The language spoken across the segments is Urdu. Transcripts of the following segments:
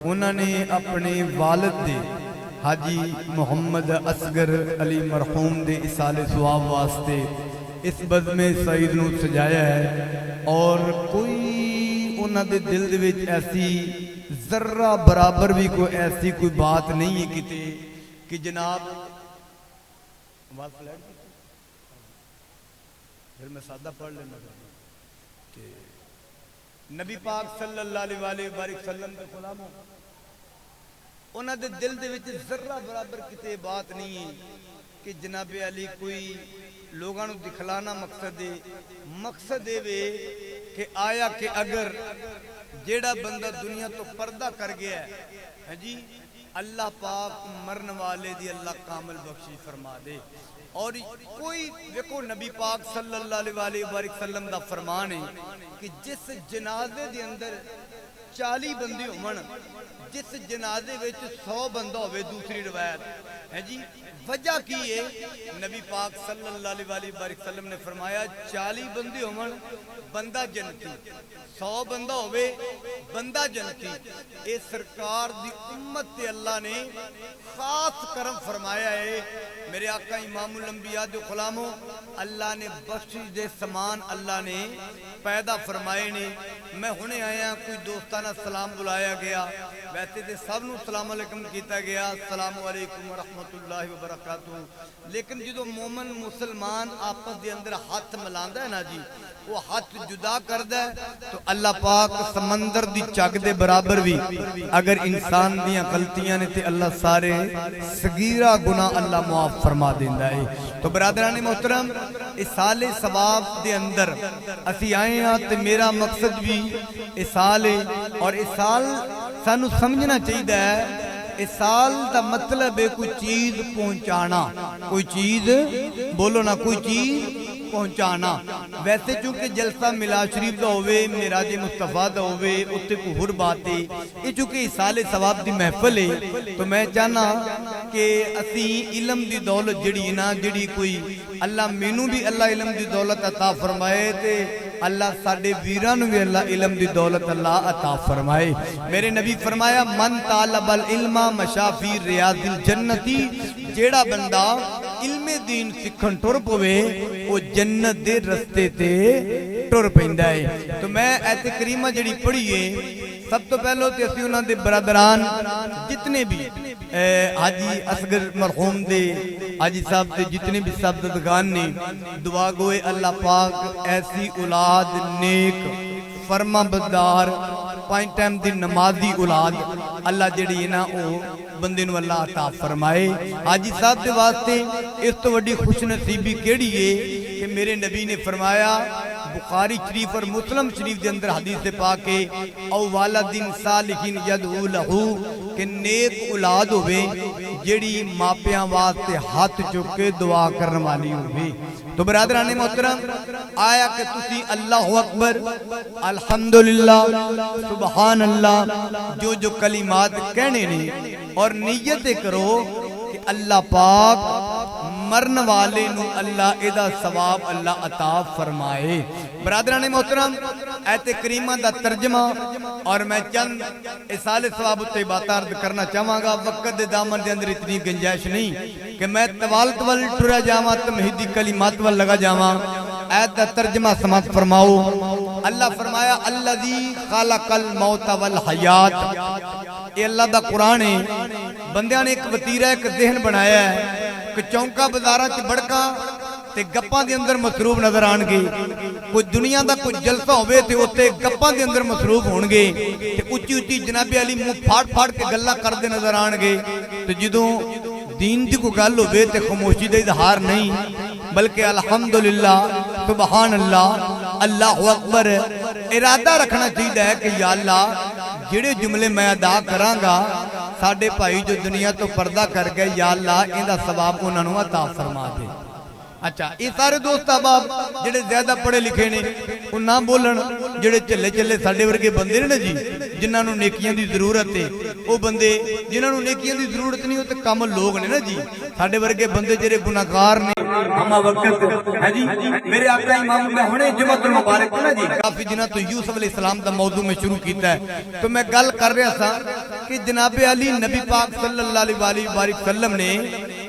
انہوں نے اپنے والد دے حاجی محمد اصغر علی مرحوم دے اصال ثواب واسطے اس بزم سعید نو سجایا ہے، اور کوئی انہوں دے دل دے وچ ایسی ذرہ برابر بھی کوئی ایسی کوئی بات نہیں ہے کتے کہ جناب پھر میں سادہ پڑھ لینا کہ نبی پاک صلی اللہ علیہ وسلم کے غلاموں انہاں دے دل دے وچ ذرہ برابر کتے بات نہیں ہے کہ جناب علی کوئی لوگاں نو دکھلانا مقصد دے وے کہ آیا کہ اگر جیڑا بندہ دنیا تو پردہ کر گیا ہے جی اللہ پاک مرن والے دی اللہ کامل بخشی فرما دے، اور کوئی دیکھو نبی پاک صلی اللہ علیہ وسلم دا فرمان ہے کہ جس جنازے دے اندر 40 بندے ہون، جس جنازے وچ 100 بندہ ہوئے، دوسری روایت ہے جی وجہ کی ہے نبی پاک صلی اللہ علیہ وسلم نے فرمایا 40 بندے ہون بندہ جنتی، 100 بندہ ہوئے بندہ جنتی۔ اے سرکار دی امت تے اللہ نے خاص کرم فرمایا ہے، میرے آقا امام الانبیاء دے غلاموں اللہ نے بخشش دے سامان اللہ نے پیدا فرمائے نے۔ میں ہونے آیا کوئی دوستانہ سلام بلایا گیا، ویسے تے سب نو سلام علیکم کیتا گیا، السلام علیکم ورحمت اللہ وبرکاتہ، لیکن جدو مومن مسلمان آپس دے اندر ہاتھ ملاندا ہے نا جی، وہ ہاتھ جدا کردا ہے تو اللہ پاک سمندر دی چاک دے برابر بھی اگر انسان دیاں غلطیاں نے تے اللہ سارے صغیرہ گناہ اللہ معاف فرما دیندا ہے۔ تو برادران محترم اصال ثواب دے اندر اسی آئے ہیں تے میرا مقصد بھی اصال ہے، اور اصال سانو سمجھنا چاہیے ہے اصال دا مطلب ہے کوئی چیز پہنچانا، کوئی چیز بولو نا، کوئی چیز پہنچانا۔ ویسے چونکہ جلسہ میلاد شریف دا ہوئے، معراج مصطفیٰ دا ہوئے، اتے کو ہر بات ہے، یہ چونکہ اصال ثواب دی محفل ہے تو میں چاہنا کہ اسی علم دی دولت جڑی نا جڑی کوئی اللہ مینوں بھی اللہ علم دی دولت عطا فرمائے تے اللہ ساڑھے ویران بھی اللہ علم دی دولت اللہ عطا فرمائے۔ میرے نبی فرمایا من طالب العلم مشافی ریاض الجنتی، جیڑا بندہ علم دین سکھن ٹر پوے وہ جنت دے رستے تے ٹر پیندا ہے۔ تو میں ایت کریمہ جڑی پڑھیے سب تو پہلو تے اسی انہاں دے برادران جتنے بھی حاجی اصغر مرحوم دے حاجی صاحب دے جتنے بھی سعادتگان نے دعا گوئے اللہ پاک ایسی اولاد نیک فرما بردار 5 ٹائم دی نمازی اولاد اللہ جڑی نا او بندے نو اللہ عطا فرمائے۔ حاجی صاحب دے واسطے اس تو وڈی خوش نصیبی کیڑی ہے کہ میرے نبی نے فرمایا بخاری شریف اور مسلم شریف دے اندر حدیث پاک ہے او والدین صالحین یدعو لہو کہ نیک اولاد ہوئے جڑی ماپیاں واسطے ہاتھ چکے دعا کرنے والی ہوئے۔ تو برادران محترم آیا کہ تسی اللہ اکبر الحمدللہ سبحان اللہ جو کلمات کہنے نے اور نیت کرو کہ اللہ پاک مرن والے نو اللہ ادا ثواب اللہ عطا فرمائے۔ برادران محترم ایت کریمہ دا ترجمہ اور میں چند اصال ثواب تے باتیں عرض کرنا چاہواں گا، وقت دے دامن دے اندر اتنی گنجائش نہیں کہ میں طوال ٹرا جاواں تمہیدی کلمات وال لگا جاواں۔ ایت دا ترجمہ سماعت فرماؤ۔ اللہ فرمایا الذی خلق الموت والحیات، یہ اللہ دا قرآن ہے، بندیاں نے ایک وتیرہ ایک ذہن بنایا ہے کہ چونکا بازاراں چ بڑکاں تے گپاں دے اندر مصروف نظر آن گے، کوئی دنیا دا کوئی جلسہ ہوئے تے اوتے گپاں دے اندر مصروف ہون گے تے اچھی اچھی جناب علی منہ پھاڑ کے گلاں کردے نظر آن گے، تے جدوں دین دی کوئی گل ہوئے تے خاموشی دا اظہار نہیں بلکہ الحمدللہ سبحان اللہ اللہ اکبر ارادہ رکھنا چاہیے ہے کہ یا اللہ جڑے جملے میں ادا کراں گا ساڈے بھائی جو دنیا تو پردہ کر گئے یا اللہ ایندا ثواب انہاں نوں عطا فرما دے۔ اچھا یہ سارے دوست احباب جڑے زیادہ پڑھے لکھے نے وہ نہ بولن، جڑے چلے چلے ساڈے ورگے بندے نے جی جنہاں نوں نیکیاں دی ضرورت ہے، وہ بندے جنہاں نوں نیکیاں دی ضرورت نہیں وہ تے کم لوگ نے نا جی، ساڈے ورگے بندے جڑے گناہگار نے ہما وقت ہے جی میرے آقا امام میں ہونے جمعۃ المبارک نا جی کافی دنوں تو یوسف علیہ السلام دا موضوع میں شروع کیتا ہے، تو میں گل کر رہا تھا کہ جناب علی نبی پاک صلی اللہ علیہ وآلہ وسلم نے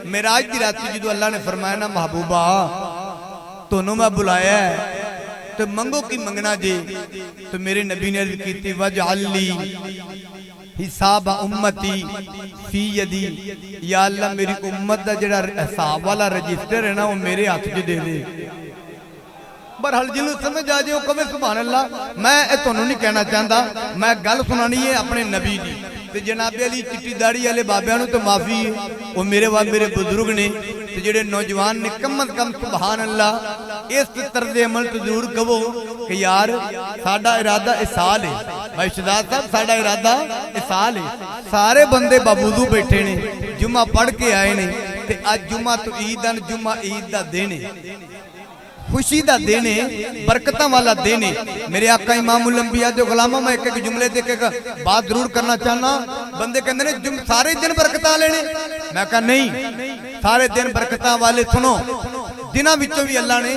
معراج دی راتی جدو اللہ نے فرمایا نا محبوبہ تونوں میں بلایا ہے تو منگو کی منگنا جے تو میرے نبی نے عرض کی تھی وجعل لی حساب امتی فی یدی یا اللہ میری امت دا جڑا حساب والا رجسٹر ہے نا وہ میرے ہاتھ جو دے دے برحال جنہوں سمجھ آجے وہ کبھے سبحان اللہ میں اتنوں نہیں کہنا چاہتا میں گل سنانی ہے اپنے نبی دی تو جناب علی چٹی داڑھی والے بابیانوں تو معافی ہے وہ میرے بزرگ نے تو جڑے نوجوان نے کم از کم سبحان اللہ اس طرز عمل تو ضرور کہو کہ یار ساڈا ارادہ اسال ہے بھائی شہزاد صاحب ساڈا ارادہ اسال ہے سارے بندے بابوضو بیٹھے نے جمعہ پڑھ کے آئے نے تے آج جمعہ تو عیدن جمعہ عید دا دینے خوشی دا دینے برکتہ والا دینے میرے آقا امام الانبیاء جو غلامہ میں ایک جملے دے کے بات ضرور کرنا چاہنا بندے کہندے نے سارے دن برکتہ لینے میں کہا نہیں سارے دن برکتہ والے سنو دنہ وچوں بھی اللہ نے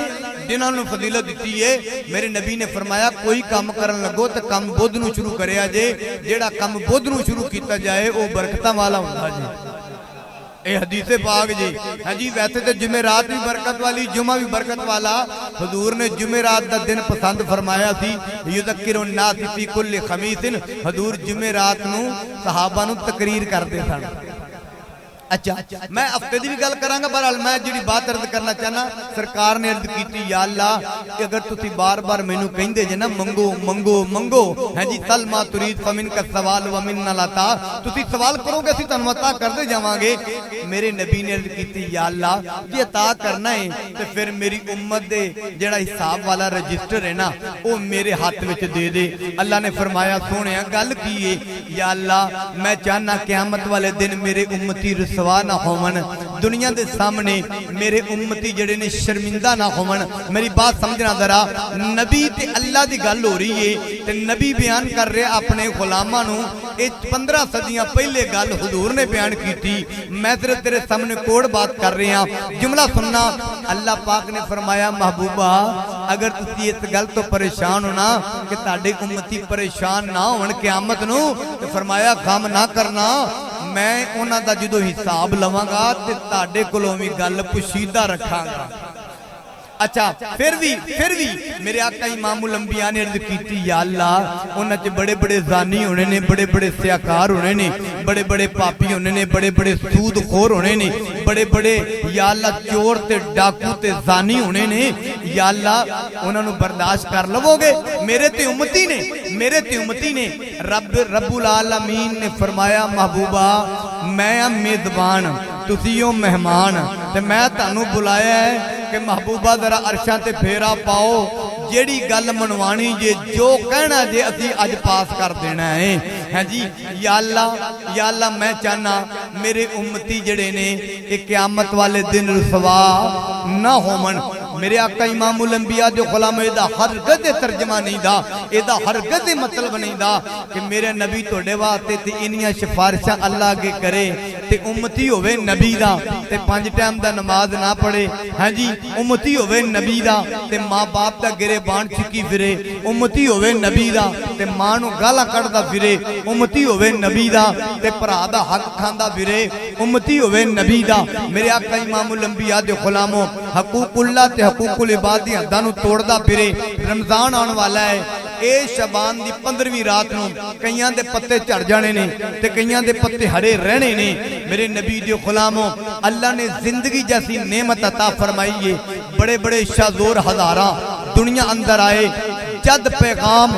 جنہاں نو فضیلت دیتی ہے میرے نبی نے فرمایا کوئی کام کرن لگو تو کام بدھ نو شروع کرے آجے جیڑا کام بدھ نو شروع کیتا جائے وہ برکتہ والا ہوتا جائے اے حدیث پاک جی ہاں جی ویسے تو جمعرات بھی برکت والی جمعہ بھی برکت والا حضور نے جمعرات دا دن پسند فرمایا تھی یذکر الناس فی کل خمیس حضور جمعرات نو صحابہ نو تقریر کرتے تھا اچھا میں ہفتے دی بھی گل کرانگا بہرحال میں جڑی بات عرض کرنا چاہنا سرکار نے عرض کیتی یا اللہ اگر تسی بار بار مینوں کہندے جے نا منگو منگو منگو ہاں جی تل ما ترید فمن کا سوال ومن نلاتا تسی سوال کرو گے اسی تانوں عطا کردے جاواں گے میرے نبی نے عرض کیتی یا اللہ جے عطا کرنا ہے تے پھر میری امت دے جڑا حساب والا رجسٹر ہے نا وہ میرے ہاتھ وچ دے دے اللہ نے فرمایا سونیا گل کی ہے یا اللہ میں چاہنا قیامت والے دن میرے امتی رسوا نہ ہومن دنیا دے سامنے میرے امتی جڑے نے شرمندہ نہ ہومن میری بات سمجھنا ذرا نبی تے اللہ دی گل ہو رہی ہے تے نبی بیان کر رہے اپنے غلاماں نو 15 صدیاں پہلے گل حضور نے بیان کی تھی میں تیرے سامنے کوڑ بات کر رہے ہیں جملہ سننا اللہ پاک نے فرمایا محبوبہ اگر تسی اس گل تو پریشان ہونا کہ تاڑے امتی پریشان نہ ہون قیامت نو تو فرمایا غم نہ کرنا میں انہاں دا جدو حساب لواں گا تے تاڑے کولوں وی گل پوشیدہ رکھاں گا اچھا پھر بھی میرے آقا امام الانبیاء نے عرض کیتی یا اللہ انہاں چ بڑے بڑے زانی ہونے نے بڑے بڑے سیاکار ہونے نے بڑے بڑے پاپی ہونے نے بڑے بڑے سود خور ہونے نے بڑے بڑے یا اللہ چور تے ڈاکو تے زانی ہونے نے یا اللہ انہاں نو برداشت کر لو گے میرے تے امتی نے رب العالمین نے فرمایا محبوبہ میں میزبان تسیوں مہمان تے میں تانوں بلایا ہے کہ محبوبہ ذرا عرشاں تے پھیرا پاؤ جیڑی گل منوانی جے جو کہنا جے اسی اج پاس کر دینا ہے ہاں جی یا اللہ میں چاہنا میرے امتی جڑے نے ایک قیامت والے دن رسوا نہ ہومن میرے آقا امام الانبیاء جو غلام ایدہ ہرگز ترجمہ نہیں دا ایدہ ہرگز مطلب نہیں دا کہ میرے نبی تو ڈیواتے تے انیاں شفارشاں اللہ کے کرے تے امتی ہوئے نبی دا تے 5 ٹائم دا نماز نہ پڑھے ہاں جی امتی ہوئے نبی دا تے ماں باپ دا گرے بان چکی پھرے امتی ہوئے نبی دا تے ماں نو گالا کڑدا پھرے امتی ہوئے نبی دا تے پرا دا حق کھاندا پھرے امتی ہوئے نبی دا میرے آقا امام الانبیاء دے غلاموں حقوق اللہ تے حقوق العبادی حداں توڑدا پھرے رمضان آن والا ہے اے شبان دی 15ویں رات نو کئیاں دے پتے چڑھ جانے نے تے کئیاں دے پتے ہرے رہنے نے میرے نبی دے غلاموں اللہ نے زندگی جیسی نعمت عطا فرمائی ہے بڑے بڑے شاذور ہزاراں دنیا اندر آئے جد پیغام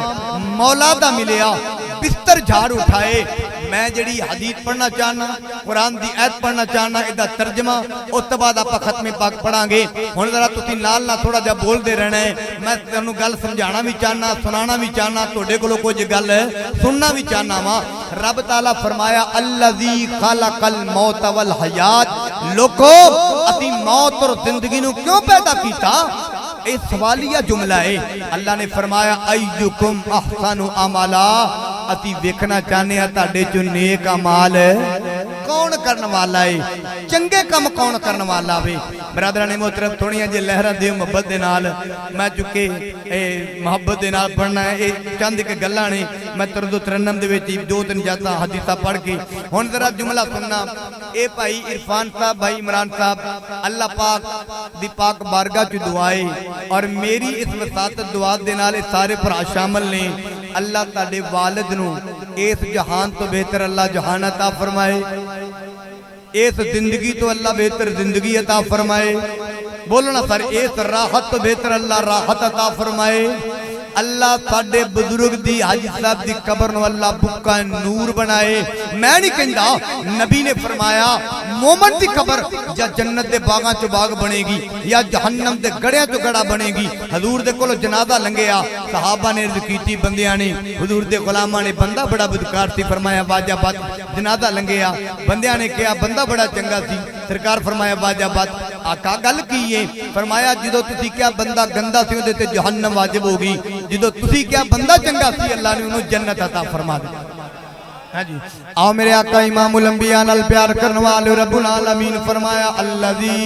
مولا دا ملیا بستر جھاڑ اٹھائے میں جڑی حدیث پڑھنا چاہنا قرآن دی آیت پڑھنا چاہنا ادھا ترجمہ اس تو بعد آپ ختم پاک پڑھاں گے ہن ذرا تسی نال نہ تھوڑا جا بول دے رہنا ہے میں تانوں گل سمجھانا بھی چاہنا سنانا بھی چاہنا تواڈے کولوں کچھ گل سننا بھی چاہنا وا رب تعالی فرمایا الذی خلق الموت والحیات لوگو اسی موت اور زندگی نو کیوں پیدا کیتا اے سوالیہ جملہ ہے اللہ نے فرمایا ایکم احسن عملا اتی ویکھنا چاہنے ہیں تاڑے جو نیک عمال کون کرن والا ہے چنگے کم کون کرن والا وے برادران محترم تھوڑیاں جے لہراں دیو محبت دے نال میں چکے محبت دے نال پڑھنا ہے چند کے گلاں نے میں طرز و ترنم دے وچ دو تین جاتا حدیثاں پڑھ کے ہن ذرا جملہ سننا اے بھائی عرفان صاحب بھائی عمران صاحب اللہ پاک دی پاک بارگاہ چ دعائے اور میری اس وساطت دعا دے نال سارے بھرا شامل نے اللہ تاڈے والد نو اس جہان تو بہتر اللہ جہان عطا فرمائے اس زندگی تو اللہ بہتر زندگی عطا فرمائے بولو نا سر اس راحت تو بہتر اللہ راحت عطا فرمائے اللہ ساڈے بزرگ دی حاجی صاحب دی قبر نو اللہ بکا نور بنائے میں نہیں کہندا نبی نے فرمایا مومن دی قبر یا جنت دے باغاں چ باغ بنے گی یا جہنم دے گڑیاں چ گڑا بنے گی حضور دے کولو جنازہ لنگیا صحابہ نے عرض کیتی بندیاں نے حضور دے غلاماں نے بندہ بڑا بدکار سی فرمایا واجہ بات جنازہ لنگیا بندیاں نے کہا بندہ بڑا چنگا سی سرکار فرمایا واجہ بات آقا گل کیے فرمایا جدو تسی کیا بندہ گندا سی اودے تے جہنم واجب ہوگی جدو تسی کیا بندہ چنگا سی اللہ نے انہوں جنت عطا فرما دی آؤ میرے آقا امام الانبیاء نال پیار کرنے والے رب العالمین فرمایا الذی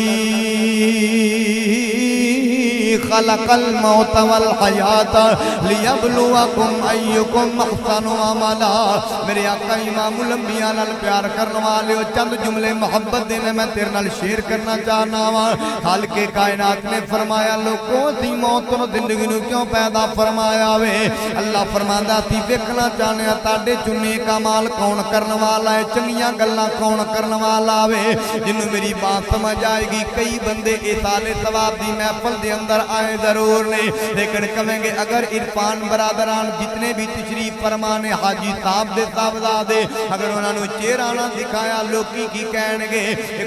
خلق الموت والحیات لیبلوکم ایکم احسن عملا میرے آقا امام الانبیاء نال پیار کرنے والے چند جملے محبت دینے میں تیرے نال شیئر کرنا چاہنا ہوں خالق کائنات نے فرمایا لوگوں سی موت اور زندگی نو کیوں پیدا فرمایا وے اللہ فرماندا سی ویکھنا چاہنے تاڈے چنے کمال کون کرنے والا ہے چنگیاں گلاں کون کرنے والا وے جنوں میری بات سمجھ آئے گی کئی بندے اصال ثواب دی محفل دے اندر آئے ضرور نے لیکن کہیں گے اگر عرفان برادران جتنے بھی تشریف فرمانے حاجی صاحب دے صاحبزادے اگر انہوں نے چہرہ نہ دکھایا لوکی کی کہیں گے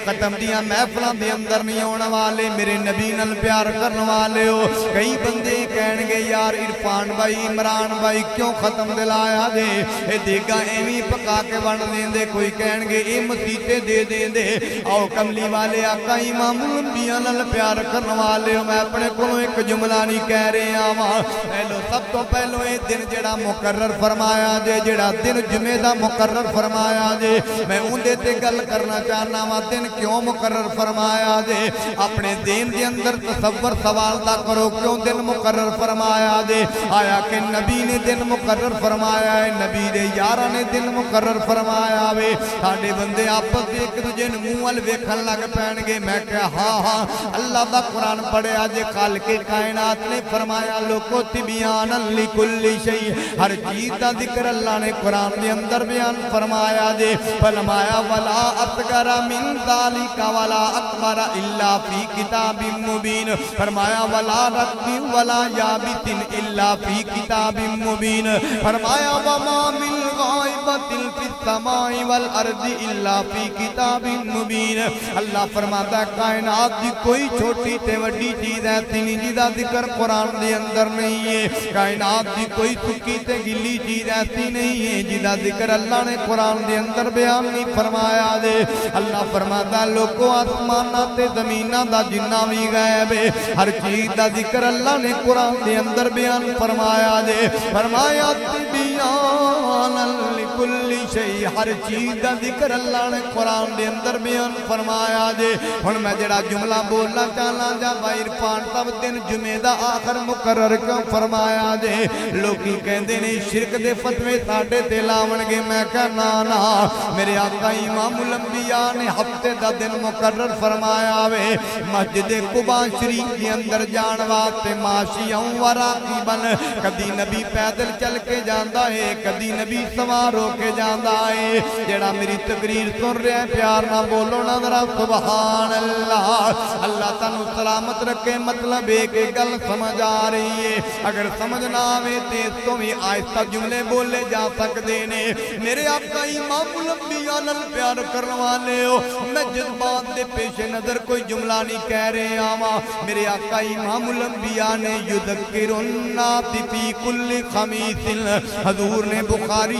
ختم دیاں محفلاں دے اندر نہیں ہونے والے میرے نبی نال پیار کرنے والے ہو کئی بندے کہیں گے یار عرفان بھائی عمران بھائی کیوں ختم دلایا دے اے دیگا ایویں پکا کے بن دیں دے کوئی کہیں گے اے مسیطے دے دیں دے آؤ کملی والے آقا امام الانبیاء نال پیار کرنے والے ہو میں اپنے کو ایک جملہ نہیں کہہ رہے آواں پہلو سب تو پہلو اے دن جڑا مقرر فرمایا جے جڑا دن جمعہ دا مقرر فرمایا جے میں اندے تے گل کرنا چاہنا وا دن کیوں مقرر فرمایا جے اپنے دین دے اندر تصور سوال دا کرو کیوں دن مقرر فرمایا جے آیا کہ نبی نے دن مقرر فرمایا ہے نبی دے یاراں نے دن مقرر فرمایا وے ساڈے بندے آپس ایک دوجے نوں منہ ول ویکھن لگ پین گے میں کہا ہاں ہاں اللہ دا قرآن پڑھیا جے خالق کائنات نے فرمایا لوکو تبیانا لکل شیء ہر چیز دا ذکر اللہ نے قرآن دے اندر بیان فرمایا جے فرمایا ولا اصغر من ذالک ولا اکبر الا فی کتاب مبین فرمایا ولا رطب ولا یابس الا فی کتاب مبین فرمایا وما من غائبۃ فی السماء والارض الا فی کتاب مبین اللہ فرماتا ہے کائنات دی کوئی چھوٹی تے وڈی چیز ایسی نہیں جدا ذکر قرآن دے اندر نہیں ہے کائنات دی کوئی سکی تے گلی چیز ایسی نہیں ہے جدا ذکر اللہ نے قرآن دے اندر بیان نہیں فرمایا دے اللہ فرماتا ہے لوگوں آسمانہ تے زمینہ دا جنہ بھی غیب ہے ہر چیز دا ذکر اللہ نے قرآن دے اندر بیان فرمایا دے فرمایا تبیانا لکل شیء ہر چیز دا ذکر اللہ نے قرآن دے اندر بیان فرمایا دے ہن میں جڑا جملہ بولنا چاہنا جا بھائی عرفان صاحب دن جمعہ دا آخر مقرر کیوں فرمایا دے لوکی کہندے نے شرک دے فتوے ساڈے تے لاون گے میں کہنا نا میرے آقا امام الانبیاء نے ہفتے دا دن مقرر فرمایا وے مسجد قباء شریف کے اندر جان واسطے ماشیاں وراقبن کدی نبی پیدل چل کے جاندا ہے کدی نبی سوار ہو کے جاندا ہے جڑا میری تقریر سن رہا ہے پیار نہ بولو نا ذرا سبحان اللہ اللہ تانوں سلامت رکھے مطلب ایک گل سمجھ آ رہی ہے اگر سمجھ نہ آوے تے تو بھی آہستہ جملے بولے جا سکتے نے میرے آقا امام الانبیاء نال پیار کرنے والے ہو میں جذبات دے پیش نظر کوئی جملہ نہیں کہہ رہے آواں میرے آقا امام الانبیاء نے یذکر الناس فی کل خمیس حضور نے بخاری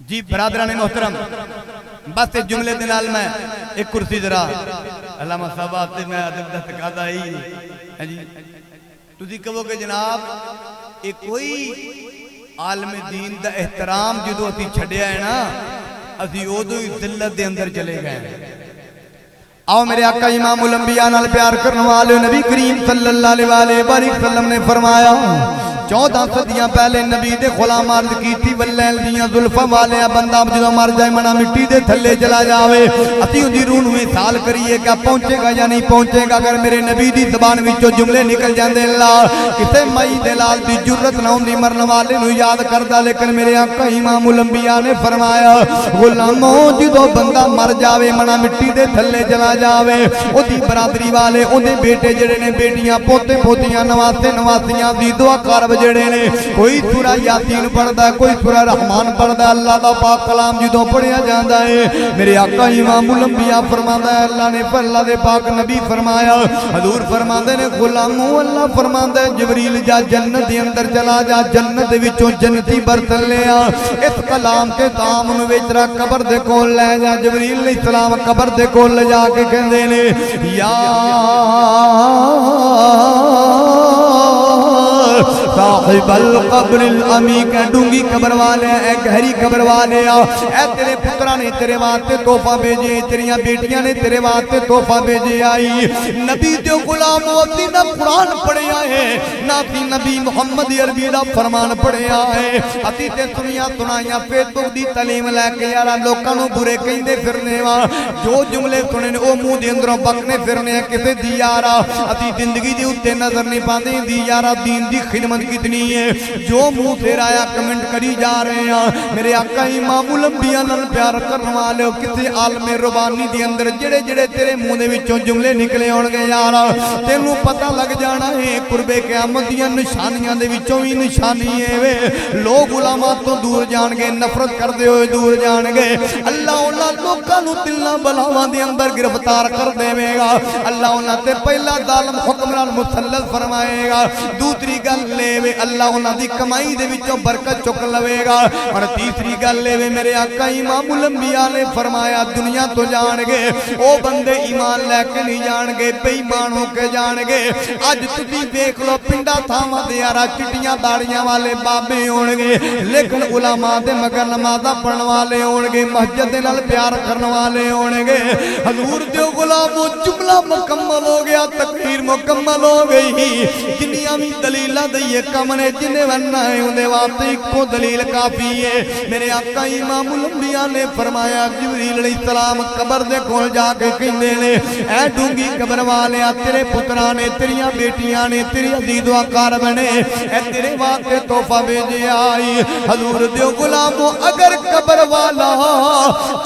جی برادران محترم بس ایک جملے دنال میں ایک کرسی ذرا علامہ صاحب آتے میں عدب دا تقاضا ہی تُسی کہو کہ جناب ایک کوئی عالم دین دا احترام جدو اتی چھڑیا ہے نا اسی اودو ہی ذلت دے اندر چلے گئے آؤ میرے آقا امام الانبیاء نال پیار کرنے والے نبی کریم صلی اللہ علیہ وسلم نے فرمایا 14 صدیاں پہلے نبی دے غلام عرض کی تھی واللیل دیاں ظلفہ والے بندہ جدو مر جائے منا مٹی دے تھلے چلا جاوے اتی ان دی روح میں سال کریے کہ پہنچے گا یا نہیں پہنچے گا اگر میرے نبی دی زبان وچوں جملے نکل جاندے اللہ کسے مئی دلال دی جرت نہ ہوندی مرن والے نو یاد کردا لیکن میرے آقا امام الانبیاء نے فرمایا غلاموں جدو بندہ مر جاوے منا مٹی دے تھلے چلا جاوے او دی برادری والے او دے بیٹے جڑے نے بیٹیاں پوتے پوتیاں نواسے نواسیاں دی دعا کار جڑے نے کوئی سورہ یاسین پڑھدا ہے کوئی سورہ رحمان پڑھدا ہے اللہ دا پاک کلام جدوں پڑھیا جاندا ہے میرے آقا امام الانبیاء فرماندا ہے اللہ نے اللہ دے پاک نبی فرمایا حضور فرماندے نے غلامو اللہ فرماندا ہے جبریل جا جنت دے اندر چلا جا جنت دے وچوں جنتی برتن لے آ اس کلام کے دام نو وچ رکھ قبر دے کول لے جا جبریل علیہ السلام قبر دے کول لے جا کے کہندے نے یا صاحب القبر الامی کہ ڈونگی قبر والے اے گہری قبر والے اے تیرے پترہ نے تیرے واسطے تحفہ بھیجے تیریاں بیٹیاں نے تیرے واسطے تحفہ بھیجے آئی نبی دے غلام ہوتی نہ قرآن پڑھیا ہے نہ تی نبی محمد عربی دا فرمان پڑھیا ہے اتی تے سنیاں سنائیاں فیسبک دی تعلیم لے کے یارا لوکاں نو برے کہندے پھرنے وا جو جملے سنن او منہ دے اندروں بکنے پھرنے کسے دی یارا اتی زندگی دے اوتے نظر نہیں پاندے دی یارا دین دی خدمت کتنی ہے جو منہ پھر آیا کمنٹ کری جا رہے ہیں میرے آقا امام الانبیاء نال پیار کرنے والے کسی عالم ربانی دی اندر جڑے جڑے تیرے منہ دے وچوں جملے نکلے ہون گے یار تینوں پتہ لگ جانا ہے قرب قیامت دیاں نشانیاں دے وچوں ہی نشانی ہے وے لوگ علماء تو دور جان گے نفرت کردے ہوئے دور جان گے اللہ انہاں لوکاں نوں دلاں بلاواں دے اندر گرفتار کر دے گا اللہ انہاں تے پہلا ظالم حکمران مسلط فرمائے گا دوسری گل لے وے اللہ انہاں دی کمائی دے وچوں برکت چک لوے گا اور تیسری گل لے وے میرے آقا امام الانبیاء نے فرمایا دنیا تو جان گے او بندے ایمان لے کے نہیں جان گے بے ایمان ہو کے جان گے اج تسی دیکھ لو پنڈا تھاواں دے یارا چٹیاں داڑیاں والے بابے ہون گے لیکن علماء دے مگر نمازاں پڑھن والے ہون گے مسجد دے نال پیار کرن والے ہون گے حضور دے غلامو جملہ مکمل ہو گیا تقریر مکمل ہو گئی جنیاں بھی دلیلاں دئیے کم نے جنہیں وننا ہے انہیں واقعی کو دلیل کافی ہے میرے آقا امام الانبیاء نے فرمایا جبریل علیہ السلام قبر دے کول جا کے کہندے نے اے ڈونگی قبر والے تیرے پتراں نے تیریاں بیٹیاں نے تیری عزیز و اقارب نے اے تیرے واسطے تحفہ بھیجے آئی حضور دے غلامو اگر قبر والا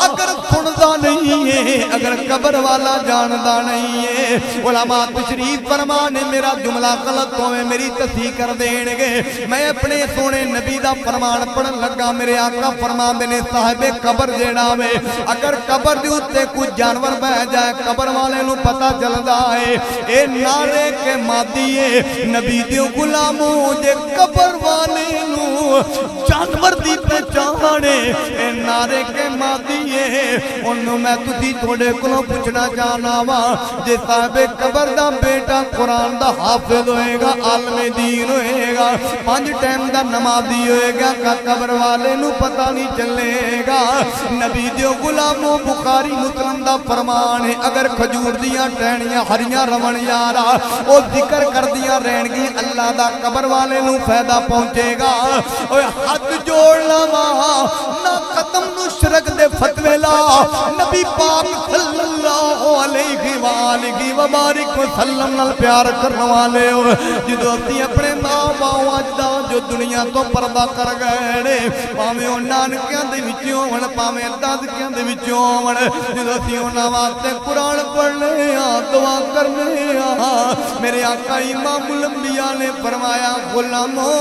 اگر سندا نہیں ہے اگر قبر والا جاندا نہیں ہے علماء تشریف فرمانے میرا جملہ غلط ہوئے میری تصحیح کر دین گے میں اپنے سونے نبی دا فرمان پڑھن لگا میرے آقا فرمان دینے صاحب قبر جیڑا میں اگر قبر دی اتے کچھ جانور بہ جائے قبر والے نو پتا چلدا ہے اے نعرے کے مادی ہے نبی دیو غلاموں جے قبر والے نو جانور دی پہچانے اے نعرے کے مادی ہے انہوں میں تُسی تھوڑے کلوں پوچھنا چاہنا وا جے صاحب قبر دا بیٹا قرآن دا حافظ ہوئے گا عالم دین ہوئے گا 5 ٹائم دا نمازی ہوئے گا کہ قبر والے نو پتہ نہیں چلے گا نبی دیو غلاموں بخاری مسلم دا فرمان ہے اگر کھجور دیاں ٹہنیاں ہریاں رون یارا او ذکر کر دیاں رہن گی اللہ دا قبر والے نو فائدہ پہنچے گا اوہ ہاتھ جوڑ لما نہ قدم نو شرک دے فتوے لا نبی پاک صلی اللہ علیہ وآلہ وبارک وسلم نال پیار کرنے والے ہو جدو اپنی اپنے ماں باؤں اجدہ جو دنیا تو پردہ کر گئے پاویں او نانکیاں دے وچوں ہون پاویں دادکیاں دے وچوں ہون جدو اسی انہاں واسطے قرآن پڑھنے دعا کرنے میرے آقا امام الانبیاء نے فرمایا غلاموں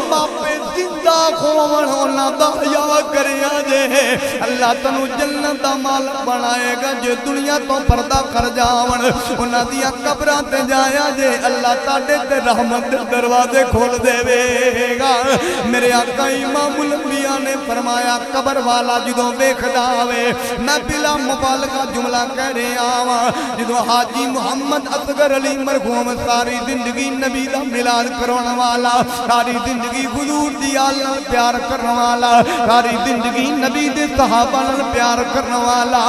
باپ زندہ گستاخ ہون انہاں دا حیا کریا جے اللہ تنو جنت دا مالک بنائے گا جے دنیا تو پردہ کر جاون انہاں دیاں قبراں تے جایا جے اللہ تاڈے تے رحمت دے دروازے کھول دے گا میرے آقا امام الانبیاء نے فرمایا قبر والا جدوں ویکھدا ہوے میں بلا مبالغہ جملہ کہہ رہا ہاں جدوں حاجی محمد اصغر علی مرحوم ساری زندگی نبی دا میلاد کرون والا ساری زندگی حضور دی آل نال پیار کرن والا ساری زندگی نبی دے صحابہ نال پیار کرن والا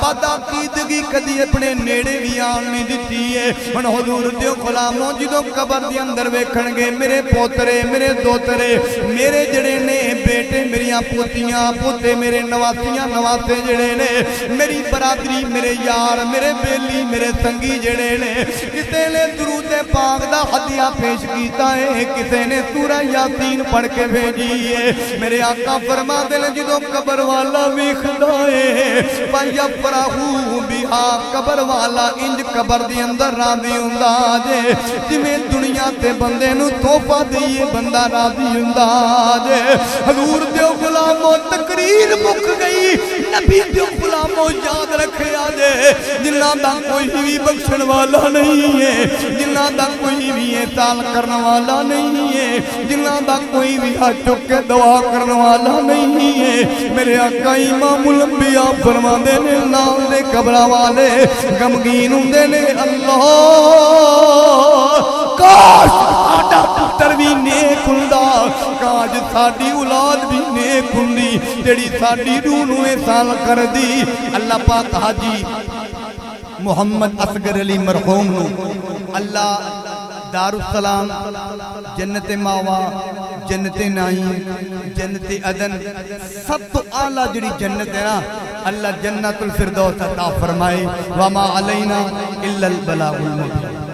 بدعقیدگی کدی اپنے نیڑے بھی آن نہیں دتی ہے ہن حضور دے غلاموں جدوں قبر دے اندر ویکھن گے میرے پوترے میرے دوترے میرے جڑے نے بیٹے میریاں پوتیاں پوتے میرے نواسیاں نواسے جڑے نے میری برادری میرے یار میرے بیلی میرے سنگی جڑے نے کسے نے درود پاک دا ہدیہ پیش کیتا ہے کسے نے سورہ یاسین پڑھ کے بھیجی ہے میرے آقا فرماتے ہیں جدوں قبر والا ویکھدا ہے فیفرحوا بہا قبر والا انج قبر دے اندر راضی ہوندا جے جویں دنیا تے بندے نو تحفہ دئیے بندہ راضی ہوندا جے حضور دے غلاموں تقریر مک گئی نبی دے غلاموں یاد رکھیا جے جنہاں دا کوئی بھی بخشن والا نہیں ہے جنہاں دا کوئی بھی احسان کرنے والا نہیں ہے جنہاں دا کوئی بھی ہاتھ چک کے دعا کرنے والا نہیں ہے میرے آقا امام الانبیاء فرماندے نے نال دے قبراں والے غمگین ہوندے نے اللہ کاش ساڈا پتر بھی نیک ہوندا کاش ساڈی اولاد بھی نیک ہوندی جڑی ساڈی روح نوں احسان کردی اللہ پاک حاجی محمد اصغر علی مرحوم نو اللہ دارالسلام جنت ماوا جنت نعیم جنت عدن سب تو اعلیٰ جڑی جنت ہے نا اللہ جنت الفردوس عطا فرمائے وما علینا الا البلاغ المبین